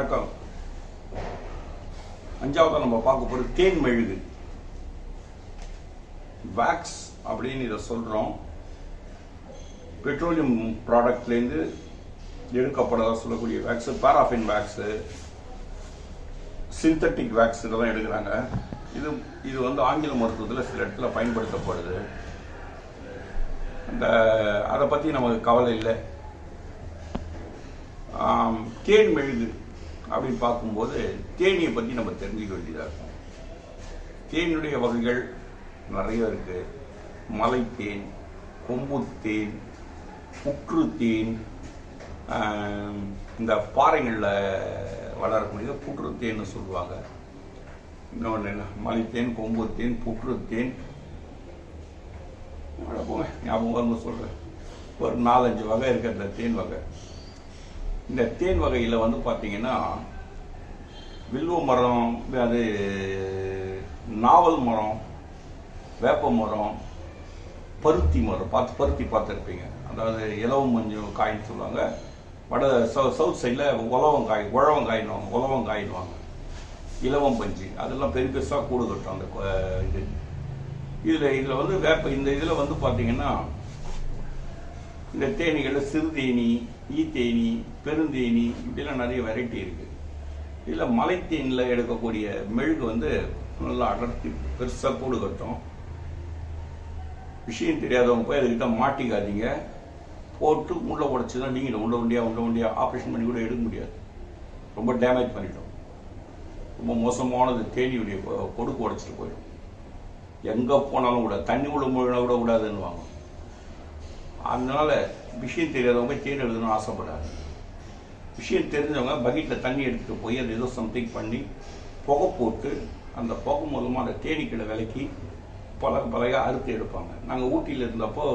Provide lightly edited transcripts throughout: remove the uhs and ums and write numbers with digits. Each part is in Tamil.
வணக்கம். அஞ்சாவது நம்ம பார்க்க போகிறது தேன் மெழுகு வேக்ஸ் அப்படின்னு இதை சொல்கிறோம். பெட்ரோலியம் ப்ராடக்ட்லேருந்து எடுக்கப்படுறதா சொல்லக்கூடிய wax, paraffin wax, synthetic wax இதெல்லாம் எடுக்கிறாங்க. இது வந்து ஆங்கில மருத்துவத்தில் சில இடத்துல பயன்படுத்தப்படுது. அதை பற்றி நமக்கு கவலை இல்லை. தேன் மெழுகு அப்படின்னு பார்க்கும்போது தேனியை பற்றி நம்ம தெரிஞ்சுக்க வேண்டியதாக இருக்கும். தேனுடைய வகைகள் நிறைய இருக்குது. மலைத்தேன், கொம்புத்தேன், புற்றுத்தேன், இந்த பாறைகளில் வளரக்கூடிய புற்றுத்தேன்னு சொல்லுவாங்க. இன்னொன்று என்ன, மலைத்தேன், கொம்புத்தேன், புற்றுத்தேன், போங்க ஞாபகம் வருங்க சொல்கிறேன். ஒரு 4-5 வகை இருக்குது அந்த தேன் வகை. இந்த தேன் வகையில் வந்து பார்த்தீங்கன்னா வில்வ மரம், அது நாவல் மரம், வேப்ப மரம், பருத்தி மரம், பருத்தி பார்த்துருப்பீங்க. அதாவது இலவம் மஞ்சள் காயின்னு சொல்லுவாங்க. சவுத் சைடில் உழவங்காயின்வாங்க. இலவம் பஞ்சு அதெல்லாம் பெரிய பெருசாக கூடு கட்டும். அந்த இதில் வந்து இந்த இதில் வந்து பார்த்தீங்கன்னா இந்த தேனிகளில் சிறுதேனி, ஈத்தேனி, பெருந்தேனி இப்படிலாம் நிறைய வெரைட்டி இருக்குது. இதில் மலைத்தேனில் எடுக்கக்கூடிய மெழுகு வந்து நல்லா அடர்த்தி பெருசாக கூடு கட்டும். விஷயம் தெரியாதவங்க போய் அதுக்கிட்ட மாட்டிக்காதீங்க. போட்டு முள்ளை உடச்சி தான் நீங்கள் உண்ட உண்டியாக ஆப்ரேஷன் பண்ணி கூட எடுக்க முடியாது. ரொம்ப டேமேஜ் பண்ணிட்டோம். ரொம்ப மோசமானது. தேனியுடைய கொடுக்கு உடச்சிட்டு போயிடும். எங்கே போனாலும் கூட தண்ணி உள்ள முழுனா கூட விடாதுன்னு வாங்க. அதனால விஷயம் தெரியாதவங்க தேன் எழுதணும்னு ஆசைப்படாது. விஷயம் தெரிஞ்சவங்க பக்கெட்டில் தண்ணி எடுத்துகிட்டு போய் அது ஏதோ சம்திங் பண்ணி புகை போட்டு அந்த புகை மூலமாக அந்த தேனீக்களை விலக்கி பழைய அறுத்து எடுப்பாங்க. நாங்கள் ஊட்டியில் இருந்தப்போ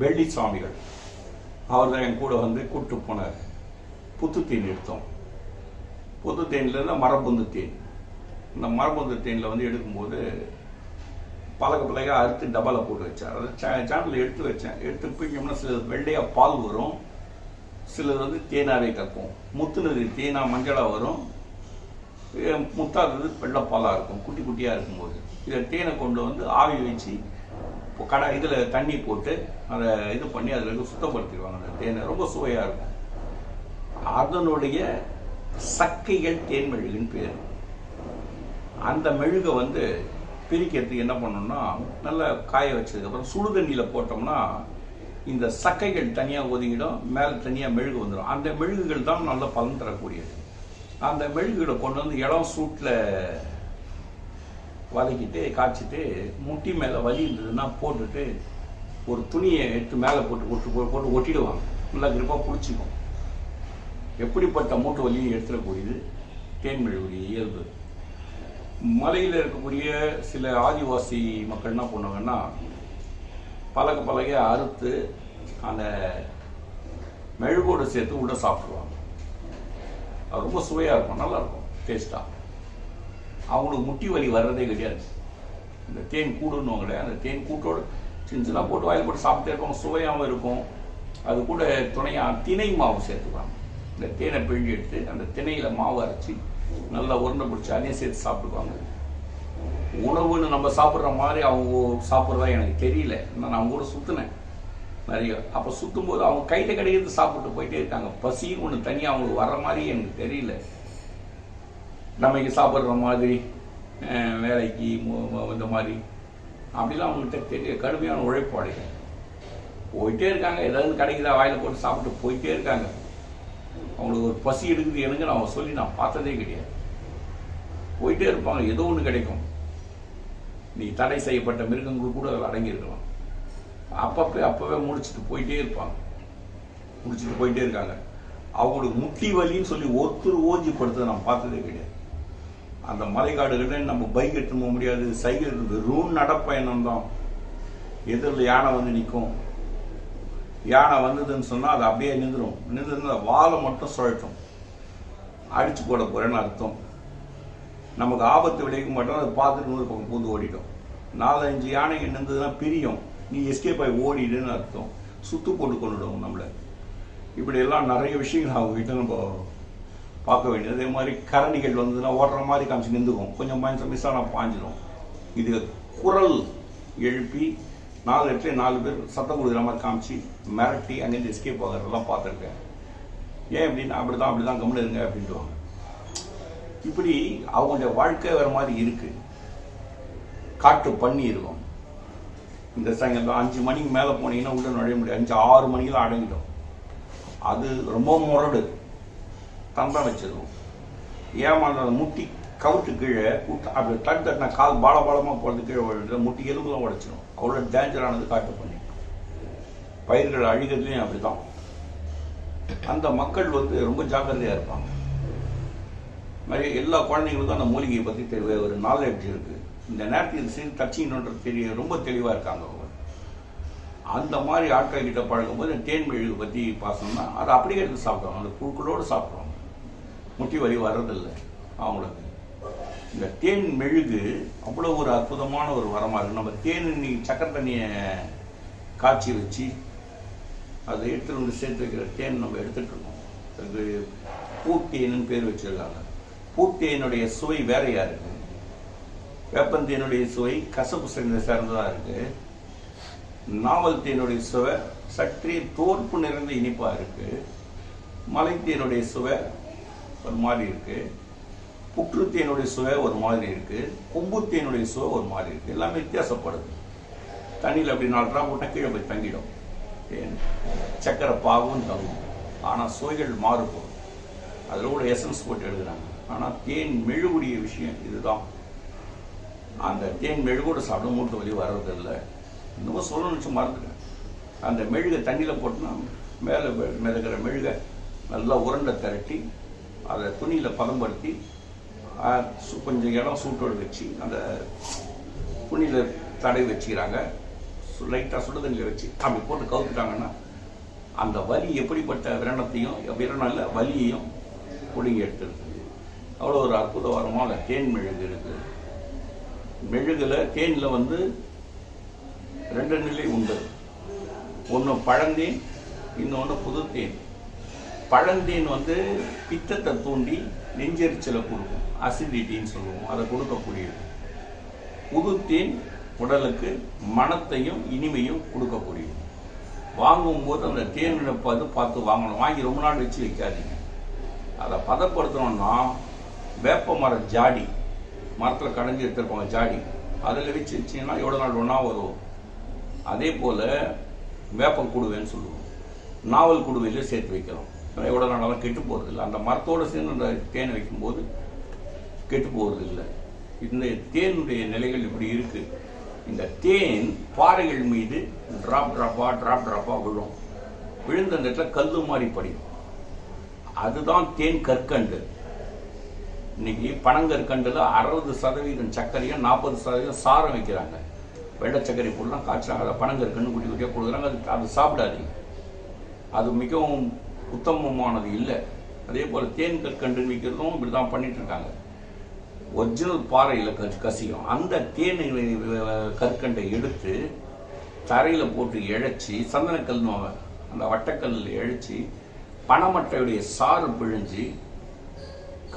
பெள்ளி சுவாமிகள் அவர் தான் என் கூட வந்து கூப்பிட்டு போனார். புத்து தேன் எடுத்தோம். புத்து தேனில் மரபுந்து தேன். இந்த மரபுந்து தேனில் வந்து எடுக்கும்போது பழக அறுத்து டப்பாவில் போட்டு வச்சார். அதை சேனலில் எடுத்து வச்சேன். எடுத்து பிடிச்சோம்னா சிலது வெள்ளையாக பால் வரும், சிலது வந்து தேனாவே கற்கும். முத்துனது தேனா மஞ்சளாக வரும், முத்தாதது வெள்ளைப்பாலாக இருக்கும் குட்டி குட்டியாக இருக்கும்போது. இதை தேனை கொண்டு வந்து ஆவி வச்சு இதில் தண்ணி போட்டு அதை இது பண்ணி அதில் இருந்து சுத்தப்படுத்திடுவாங்க. அந்த தேனை ரொம்ப சுவையாக இருக்கும். அதனுடைய சக்கைகள் தேன் மெழுகுன்னு பேர். அந்த மெழுகை வந்து பிரிக்கிறதுக்கு என்ன பண்ணணும்னா, நல்லா காய வச்சதுக்கப்புறம் சுடு தண்ணியில் போட்டோம்னா இந்த சக்கைகள் தனியாக ஒதுங்கிடும், மேலே தனியாக மெழுகு வந்துடும். அந்த மெழுகுகள் தான் நல்ல பலன் தரக்கூடியது. அந்த மெழுகுகளை கொண்டு வந்து இடம் சூட்டில் வதக்கிட்டு காய்ச்சிட்டு முட்டி மேலே வலி இருந்ததுன்னா போட்டுட்டு ஒரு துணியை எடுத்து மேலே போட்டு ஒட்டிடுவாங்க. நல்லா கிரிப்பாக பிடிச்சிக்கும். எப்படிப்பட்ட மூட்டு வலியும் எடுத்துடக்கூடியது தேன் மெழுகுடைய இயல்பு. மலையில் இருக்கக்கூடிய சில ஆதிவாசி மக்கள் என்ன பண்ணுவாங்கன்னா பழக அறுத்து அந்த மெழுகோடு சேர்த்து உள்ள சாப்பிடுவாங்க. அது ரொம்ப சுவையாக இருக்கும், நல்லா இருக்கும், டேஸ்டாக. அவங்களுக்கு முட்டி வலி வர்றதே கிடையாது. இந்த தேன் கூடுன்னுவாங்களே, அந்த தேன் கூட்டோடு சின்ன போட்டு வாயில் போட்டு சாப்பிட்டே இருப்பாங்க. சுவையாகவும் இருக்கும். அது கூட துணையாக திணை மாவு சேர்த்துப்பாங்க. இந்த தேனை பிழிஞ்சு எடுத்து அந்த திணையில் மாவு அரைச்சி நல்லா உருண்டை பிடிச்சி அதையும் சேர்த்து சாப்பிடுவாங்க. உணவுன்னு நம்ம சாப்பிட்ற மாதிரி அவங்க சாப்பிட்றதா எனக்கு தெரியல. நான் அவங்க கூட சுற்றினேன் நிறைய. அப்போ சுற்றும்போது அவங்க கையில் கிடைக்கிறது சாப்பிட்டு போயிட்டே இருக்காங்க. பசின்னு ஒன்று தனியாக அவங்களுக்கு வர்ற மாதிரி எனக்கு தெரியல. நமக்கு சாப்பிட்ற மாதிரி வேலைக்கு இந்த மாதிரி அப்படிலாம் அவங்ககிட்ட தெரிய கடுமையான உழைப்பாடுங்க. போயிட்டே இருக்காங்க. ஏதாவது கிடைக்குதா வாயில் போட்டு சாப்பிட்டு போயிட்டே இருக்காங்க. அவங்களுக்கு ஒரு பசி எடுக்குது எனக்கு நான் சொல்லி நான் பார்த்ததே கிடையாது. போயிட்டே இருப்பாங்க. ஏதோ ஒன்று கிடைக்கும். நீ தடை செய்யப்பட்ட மிருகங்கள் கூட அதில் அடங்கியிருக்கலாம். அப்பவே முடிச்சுட்டு போயிட்டே இருக்காங்க. அவங்களுக்கு முட்டி வலின்னு சொல்லி ஒருத்தர் ஓஞ்சிப்படுத்த நான் பார்த்ததே கிடையாது. அந்த மலைக்காடுகளில் நம்ம பைக் எடுத்து போக முடியாது. சைக்கிள் வெறும் நடப்பயணம் தான். எதிரில் யானை வந்து நிற்கும். யானை வந்ததுன்னு சொன்னால் அது அப்படியே நின்றுருந்து வாழை மட்டும் சுழட்டும். அடிச்சு போட போறேன்னு அர்த்தம். நமக்கு ஆபத்து விளைவிக்க மாட்டோம். அதை பார்த்துட்டு 100 பக்கம் பூந்து ஓடிட்டோம். 4-5 யானைகள் நின்றுதுன்னா பிரியும். நீ எஸ்கேப் ஆகி ஓடிடுன்னு அர்த்தம். சுத்து போட்டு கொண்டுடும் நம்மளை. இப்படியெல்லாம் நிறைய விஷயங்கள் அவங்ககிட்ட நம்ம பார்க்க வேண்டியது. அதே மாதிரி கரடிகள் வந்ததுன்னா ஓடுற மாதிரி காமிச்சு நின்றுக்கும், கொஞ்சம் மிஸ் ஆனால் பாஞ்சிடும். இது குரல் எழுப்பி 4 இடத்துல 4 பேர் சத்தம் கொடுக்குற மாதிரி காமிச்சு மிரட்டி அங்கேருந்து எஸ்கேப் ஆகிறதெல்லாம் பார்த்துருக்கேன். ஏன் அப்படின்னா அப்படிதான் கம்முன்னு இருங்க அப்படின்ட்டுவாங்க. இப்படி அவங்களுடைய வாழ்க்கை வேறு மாதிரி இருக்கு. காட்டு பண்ணி இருக்கும். இந்த சாயங்காலம் 5 மணிக்கு மேலே போனீங்கன்னா உள்ள நுழைய முடியாது. 5-6 மணிக்கெல்லாம் அடங்கிடும். அது ரொம்ப முரடு தந்தான் வச்சிருக்கும். ஏமாந்த முட்டி கவுட்டு கீழே அப்படி தட்டினா கால் பாலமாக போகிறது கீழே விழுது, முட்டி எலும்புலாம் உடைச்சிடும். அவ்வளோ டேஞ்சரானது காட்டு பண்ணி. பயிர்கள் அழிகிறதுலையும் அப்படிதான். அந்த மக்கள் ரொம்ப ஜாக்கிரதையாக இருப்பாங்க. மாதிரி எல்லா குழந்தைங்களுக்கும் அந்த மூலிகையை பற்றி தெரிய ஒரு நாலேஜ் இருக்குது. இந்த நேரத்தில் சேர்ந்து தச்சின்னுன்றது தெரிய ரொம்ப தெளிவாக இருக்காங்க அவங்க. அந்த மாதிரி ஆட்கள் கிட்ட பழகும்போது தேன் மெழுகு பற்றி பார்த்தோம்னா அதை அப்படியே எடுத்து சாப்பிடுவாங்க. அந்த புழுக்களோடு சாப்பிடுவாங்க. முட்டி வலி வர்றதில்லை அவங்களுக்கு. இந்த தேன் மெழுகு அவ்வளோ ஒரு அற்புதமான ஒரு வரமாக இருக்குது. நம்ம தேன் சக்கரை தண்ணியை காய்ச்சி வச்சு அதை எடுத்துகிட்டு வந்து சேர்த்து வைக்கிற தேன் நம்ம எடுத்துகிட்டு இருக்கோம். அதுக்கு பூத்தேன்னு பேர் வச்சுருக்காங்க. பூத்தேனுடைய சுவை வேறையாக இருக்குது. வேப்பந்தேனுடைய சுவை கசப்பு சேர்ந்ததாக இருக்குது. நாவல் தேனுடைய சுவை சற்றே தோற்பு நிறைந்த இனிப்பாக இருக்குது. மலைத்தேனுடைய சுவை ஒரு மாதிரி இருக்குது. புற்றுத்தேனுடைய சுவை ஒரு மாதிரி இருக்குது. கொம்புத்தேனுடைய சுவை ஒரு மாதிரி இருக்குது. எல்லாமே வித்தியாசப்படுது. தண்ணியில் அப்படி 4 ட்ராப் போட்டால் கீழே போய் தங்கிடும். தேன் சக்கரை பாகும் தங்கும். ஆனால் சுவைகள் மாறுபடும். அதில் கூட எசன்ஸ் போட்டு எழுதுறாங்க. ஆனால் தேன் மெழுகுடைய விஷயம் இதுதான். அந்த தேன் மெழுகோடு சாப்பிட மூட்டு வலி வர்றதில்லை. இன்னும் சொல்லணும்னு மறந்துட்டேன். அந்த மெழுகை தண்ணியில் போட்டுனா மேலே மிதக்கிற மெழுகை நல்லா உருண்டை திரட்டி அதை துணியில் பதம்படுத்தி கொஞ்சம் இடம் சூட்டோடு வச்சு அந்த துணியில் தடை வச்சுக்கிறாங்க. லைட்டாக சுடு தண்ணியில் வச்சு அப்படி போட்டு கவுத்துட்டாங்கன்னா அந்த வலி எப்படிப்பட்ட விரணம் இல்லை வலியையும் பிடுங்கி எடுத்துருக்கு. அவ்வளோ ஒரு அற்புதமான தேன் மெழுகு இருக்குது. மெழுகில் தேனில் 2 நிலை உண்டு. ஒன்று பழந்தேன், இன்னொன்று புதுத்தேன். பழந்தேன் பித்தத்தை தூண்டி நெஞ்செரிச்சலை கொடுக்கும், அசிடிட்டின்னு சொல்லுவோம், அதை கொடுக்கக்கூடியது. புதுத்தேன் உடலுக்கு மனத்தையும் இனிமையும் கொடுக்கக்கூடியது. வாங்கும்போது அந்த தேனை பார்த்து வாங்கணும். வாங்கி ரொம்ப நாள் வச்சு வைக்காதீங்க. அதை பதப்படுத்தணும்னா வேப்ப மர ஜாடி, மரத்தில் கடைஞ்சி எடுத்துருப்பாங்க ஜாடி, அதில் வச்சு வச்சிங்கன்னா எவ்வளோ நாள் ஒன்றா வரும். அதே போல் வேப்பம் குடுவைன்னு சொல்லுவோம். நாவல் குடுவையில் சேர்த்து வைக்கிறோம். எவ்வளோ நாளாலும் கெட்டு போகிறது இல்லை. அந்த மரத்தோடு சேர்ந்து அந்த தேனை வைக்கும்போது கெட்டு போகிறது இல்லை. இந்த தேனுடைய நிலைகள் இப்படி இருக்குது. இந்த தேன் பாறைகள் மீது ட்ராப் ட்ராப்பாக விழும். விழுந்த அந்த இடத்துல கல்லு மாதிரி படியும். அதுதான் தேன் கற்கண்டு. இன்னைக்கு பனங்கற்கண்டில் 60% சர்க்கரையும் 40% சாரம் வைக்கிறாங்க. வெள்ளை சர்க்கரை போட்டுலாம் காய்ச்சாங்க. அதை பனங்கற்கண்டு குட்டி குட்டியாக கொடுக்குறாங்க. அது சாப்பிடாதீங்க. அது மிகவும் உத்தமமானது இல்லை. அதே போல் தேன் கற்கண்டு விற்கிறதும் இப்படி தான் பண்ணிட்டு இருக்காங்க. ஒரிஜினல் பாறையில் கசியும். அந்த தேன் கற்கண்டை எடுத்து தரையில் போட்டு இழைச்சி, சந்தனக்கல்னுவாங்க, அந்த வட்டக்கல்லில் இழைச்சி பனைமட்டையுடைய சாறு பிழிஞ்சு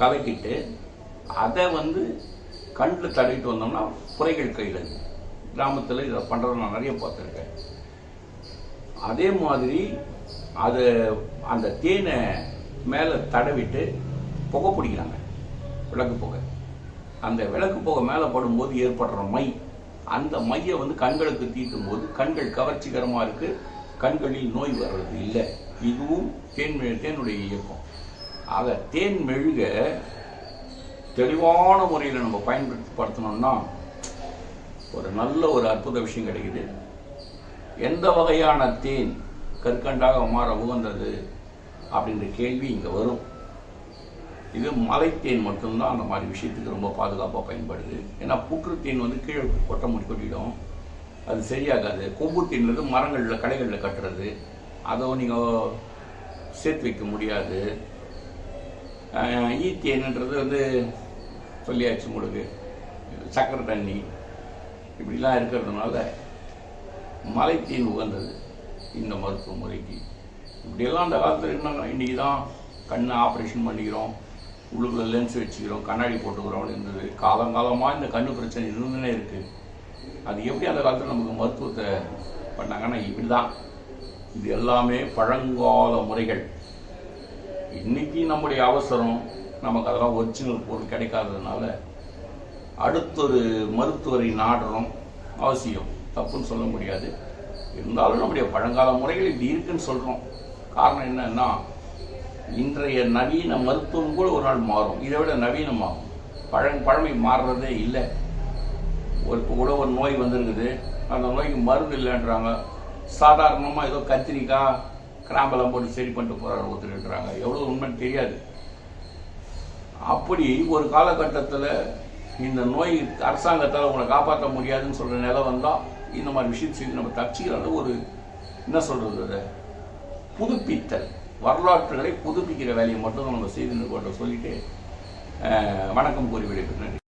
கலக்கிட்டு அதை கண்ணில் தடவிட்டு வந்தோம்னா குறைகள் கையில். கிராமத்தில் இதை பண்ணுறத நான் நிறைய பார்த்துருக்கேன். அதே மாதிரி அதை அந்த தேனை மேலே தடவிட்டு புகை பிடிக்கிறாங்க. விளக்கு புகை. அந்த விளக்கு புகை மேலே படும்போது ஏற்படுற மை, அந்த மையை கண்களுக்கு தீட்டும் போது கண்கள் கவர்ச்சிகரமாக இருக்குது. கண்களில் நோய் வர்றது இல்லை. இதுவும் தேனுடைய இயக்கம். ஆக தேன் மெழுக தெளிவான முறையில் நம்ம பயன்படுத்தணும்னா ஒரு நல்ல ஒரு அற்புத விஷயம் கிடைக்குது. எந்த வகையான தேன் கற்கண்டாக மாற உகந்தது அப்படின்ற கேள்வி இங்கே வரும். இது மலைத்தேன் மட்டும்தான் அந்த மாதிரி விஷயத்துக்கு ரொம்ப பாதுகாப்பாக பயன்படுது. ஏன்னா புற்றுத்தேன் கீழே கொட்ட கொட்டிடும், அது சரியாகாது. கொம்புத்தேன்றது மரங்களில் கடைகளில் கட்டுறது, அதை நீங்கள் சேர்த்து வைக்க முடியாது. ஈத்தேன்ன்றது சொல்லியாச்சு உங்களுக்கு, சக்கரை தண்ணி இப்படிலாம் இருக்கிறதுனால மலைத்தேன் உகந்தது இந்த மருத்துவ முறைக்கு. இப்படியெல்லாம் அந்த காலத்தில் இருந்தாங்க. இன்றைக்கி தான் கண் ஆப்ரேஷன் பண்ணிக்கிறோம், உள்ளுக்குள்ள லென்ஸ் வச்சுக்கிறோம், கண்ணாடி போட்டுக்கிறோம்னு இருந்தது. காலங்காலமாக இந்த கண்ணு பிரச்சனை இருந்துன்னே இருக்குது. அது எப்படி அந்த காலத்தில் நமக்கு மருத்துவத்தை பண்ணாங்கன்னா இப்படி தான். இது எல்லாமே பழங்கால முறைகள். இன்றைக்கி நம்முடைய அவசரம், நமக்கு அதெல்லாம் ஒரிஜினல் பொருள் கிடைக்காததுனால அடுத்தொரு மருத்துவரை நாடுறோம். அவசியம், தப்புன்னு சொல்ல முடியாது. இருந்தாலும் நம்முடைய பழங்கால முறைகள் இப்படி இருக்குன்னு சொல்கிறோம். காரணம் என்னன்னா, இன்றைய நவீன மருத்துவம் கூட ஒரு நாள் மாறும். இதை விட நவீனமாகும். பழமை மாறுறதே இல்லை. கூட ஒரு நோய் வந்திருக்குது, அந்த நோய்க்கு மருந்து இல்லைன்றாங்க. சாதாரணமாக ஏதோ கத்திரிக்காய் கிராம்பெல்லாம் போட்டு சரி பண்ணிட்டு போகிறாரு ஒருத்தருன்றாங்க. எவ்வளோ உண்மைன்னு தெரியாது. அப்படி ஒரு காலகட்டத்தில் இந்த நோய் அரசாங்கத்தால் உங்களை காப்பாற்ற முடியாதுன்னு சொல்கிற நிலை வந்தால் இந்த மாதிரி விஷயம் செய்து நம்ம தப்பிச்சிக்கிறது ஒரு என்ன சொல்கிறது, புதுப்பித்தல், வரலாற்றுகளை புதுப்பிக்கிற வேலையை மட்டும் நம்ம செய்து சொல்லிட்டு வணக்கம் கூறி விடைபெற்றேன்.